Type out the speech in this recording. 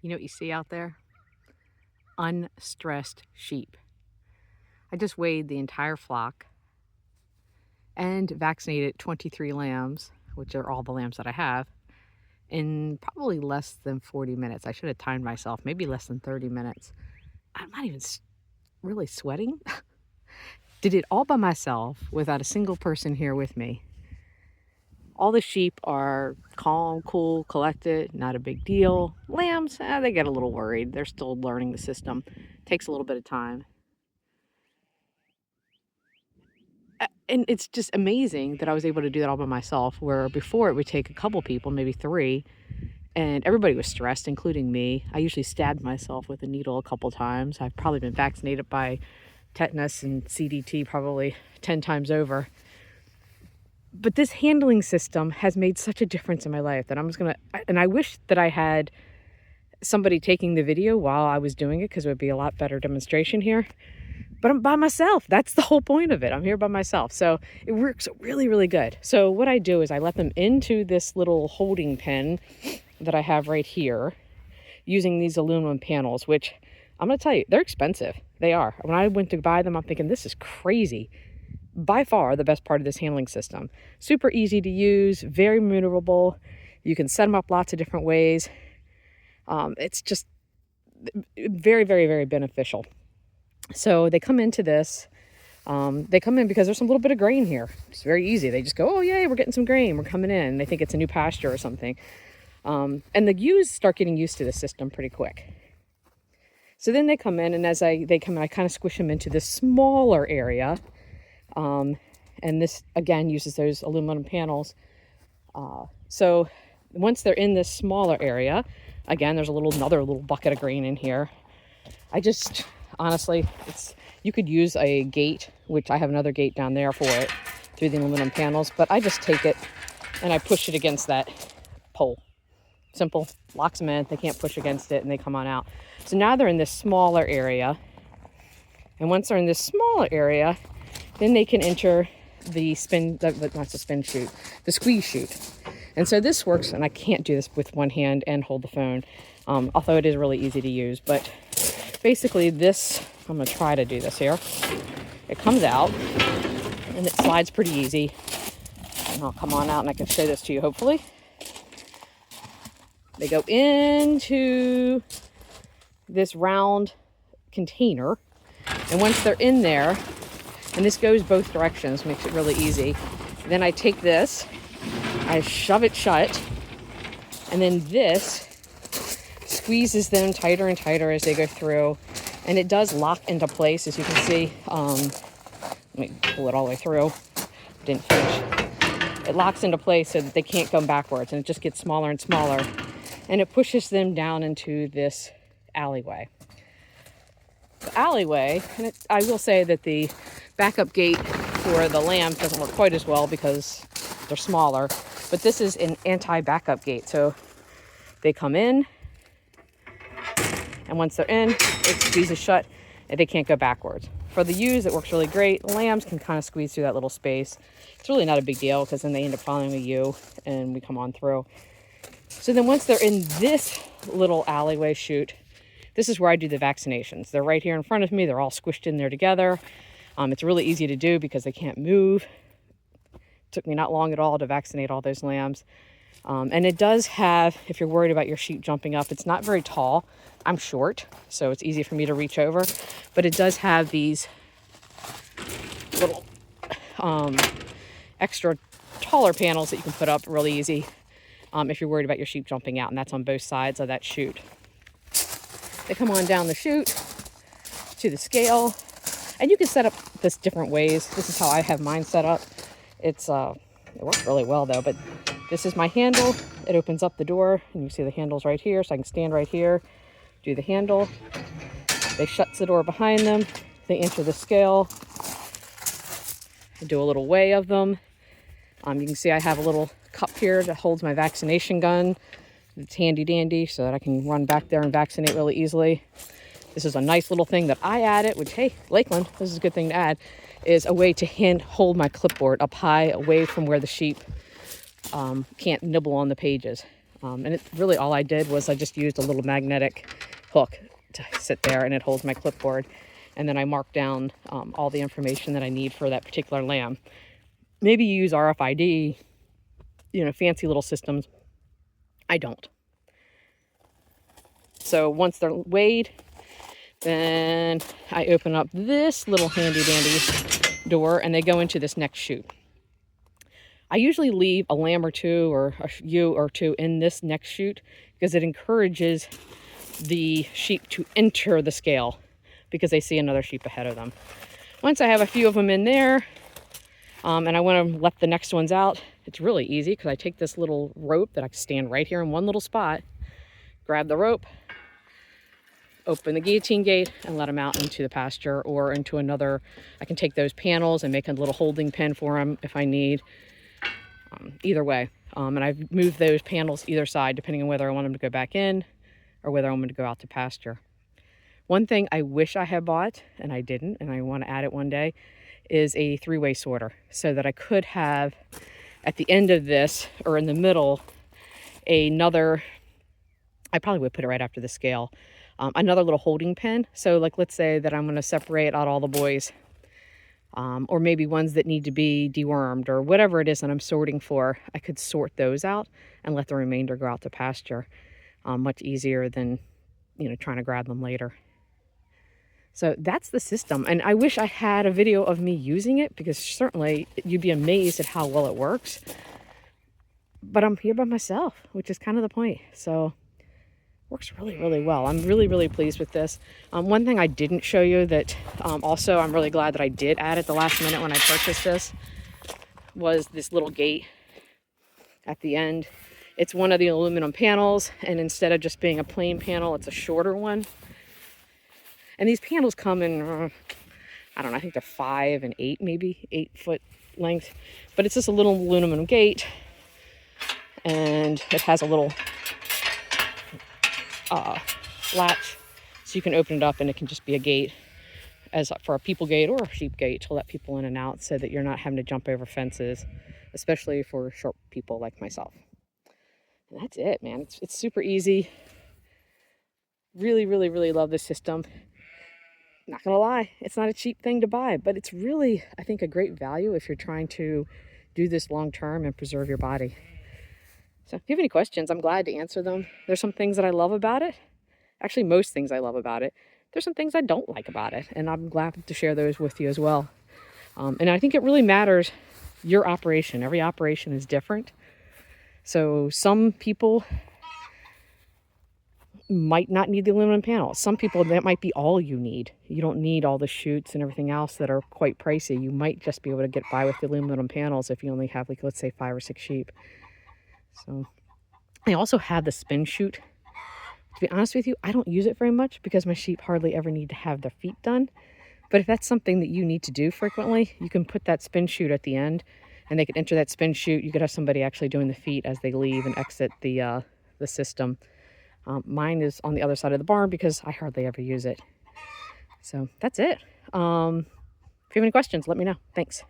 You know what you see out there? Unstressed sheep. I just weighed the entire flock and vaccinated 23 lambs, which are all the lambs that I have, in probably less than 40 minutes. I should have timed myself, maybe less than 30 minutes. I'm not even really sweating. Did it all by myself without a single person here with me. All the sheep are calm, cool, collected, not a big deal. Lambs, they get a little worried. They're still learning the system. Takes a little bit of time. And it's just amazing that I was able to do that all by myself, where before it would take a couple people, maybe 3, and everybody was stressed, including me. I usually stabbed myself with a needle a couple times. I've probably been vaccinated by tetanus and CDT probably 10 times over. But this handling system has made such a difference in my life that and I wish that I had somebody taking the video while I was doing it, because it would be a lot better demonstration here. But I'm by myself. That's the whole point of it. I'm here by myself. So it works really, really good. So what I do is I let them into this little holding pen that I have right here using these aluminum panels, which I'm going to tell you, they're expensive. They are. When I went to buy them, I'm thinking, this is crazy. By far the best part of this handling system. Super easy to use, very maneuverable. You can set them up lots of different ways. It's just very, very, very beneficial. So they come into this. They come in because there's some little bit of grain here. It's very easy. They just go, oh, yay, we're getting some grain. We're coming in. They think it's a new pasture or something. And the ewes start getting used to the system pretty quick. So then they come in, and as they come in, I kind of squish them into this smaller area. And this, again, uses those aluminum panels. So once they're in this smaller area, again, there's another little bucket of grain in here. Honestly, you could use a gate, which I have another gate down there for it, through the aluminum panels, but I just take it and I push it against that pole. Simple, locks them in, they can't push against it, and they come on out. So now they're in this smaller area. And once they're in this smaller area, then they can enter the squeeze chute. And so this works, and I can't do this with one hand and hold the phone, although it is really easy to use. But basically this, I'm going to try to do this here. It comes out, and it slides pretty easy. And I'll come on out, and I can show this to you, hopefully. They go into this round container, and once they're in there, and this goes both directions, makes it really easy. Then I take this, I shove it shut, and then this squeezes them tighter and tighter as they go through. And it does lock into place, as you can see. Let me pull it all the way through. Didn't finish. It locks into place so that they can't come backwards, and it just gets smaller and smaller. And it pushes them down into this alleyway. The alleyway, and I will say that the backup gate for the lambs doesn't work quite as well because they're smaller, but this is an anti-backup gate. So they come in, and once they're in, it squeezes shut and they can't go backwards. For the ewes, it works really great. Lambs can kind of squeeze through that little space. It's really not a big deal, because then they end up following the ewe and we come on through. So then once they're in this little alleyway chute, this is where I do the vaccinations. They're right here in front of me. They're all squished in there together. It's really easy to do because they can't move. It took me not long at all to vaccinate all those lambs. And it does have, if you're worried about your sheep jumping up, it's not very tall. I'm short, so it's easy for me to reach over. But it does have these little extra taller panels that you can put up really easy if you're worried about your sheep jumping out. And that's on both sides of that chute. They come on down the chute to the scale, and you can set up this different ways. This is how I have mine set up. It works really well though, but this is my handle. It opens up the door, and you see the handle's right here, so I can stand right here, do the handle. They shuts the door behind them. They enter the scale. I do a little weigh of them. You can see I have a little cup here that holds my vaccination gun. It's handy dandy so that I can run back there and vaccinate really easily. This is a nice little thing that I added, which, hey, Lakeland, this is a good thing to add, is a way to hold my clipboard up high away from where the sheep can't nibble on the pages. And it's really all I did was I just used a little magnetic hook to sit there, and it holds my clipboard. And then I mark down all the information that I need for that particular lamb. Maybe you use RFID, fancy little systems. I don't. So once they're weighed, then I open up this little handy dandy door and they go into this next chute. I usually leave a lamb or two or a ewe or two in this next chute because it encourages the sheep to enter the scale because they see another sheep ahead of them. Once I have a few of them in there, and I want to let the next ones out, it's really easy because I take this little rope that I can stand right here in one little spot, grab the rope, open the guillotine gate, and let them out into the pasture or into another. I can take those panels and make a little holding pen for them if I need. Either way. And I've moved those panels either side depending on whether I want them to go back in or whether I want them to go out to pasture. One thing I wish I had bought, and I didn't, and I want to add it one day, is a three-way sorter so that I could have at the end of this or in the middle another, I probably would put it right after the scale, another little holding pen. So like let's say that I'm going to separate out all the boys, or maybe ones that need to be dewormed or whatever it is that I'm sorting for. I could sort those out and let the remainder go out to pasture. Much easier than trying to grab them later. So that's the system, and I wish I had a video of me using it because certainly you'd be amazed at how well it works. But I'm here by myself, which is kind of the point. So works really, really well. I'm really, really pleased with this. One thing I didn't show you that also I'm really glad that I did add at the last minute when I purchased this was this little gate at the end. It's one of the aluminum panels, and instead of just being a plain panel, it's a shorter one. And these panels come in, I don't know, I think they're 5 and 8, maybe 8-foot length. But it's just a little aluminum gate, and it has a little latch, so you can open it up and it can just be a gate as for a people gate or a sheep gate to let people in and out so that you're not having to jump over fences, especially for short people like myself. And that's it, man. It's super easy. Really, really, really love this system. Not gonna lie, it's not a cheap thing to buy, but it's really, I think, a great value if you're trying to do this long term and preserve your body. So if you have any questions, I'm glad to answer them. There's some things that I love about it. Actually, most things I love about it. There's some things I don't like about it, and I'm glad to share those with you as well. And I think it really matters your operation. Every operation is different. So some people might not need the aluminum panel. Some people, that might be all you need. You don't need all the chutes and everything else that are quite pricey. You might just be able to get by with the aluminum panels if you only have, like, let's say 5 or 6 sheep. So I also have the spin chute. To be honest with you, I don't use it very much because my sheep hardly ever need to have their feet done. But if that's something that you need to do frequently, you can put that spin chute at the end and they can enter that spin chute. You could have somebody actually doing the feet as they leave and exit the system. Mine is on the other side of the barn because I hardly ever use it. So that's it. If you have any questions, let me know. Thanks.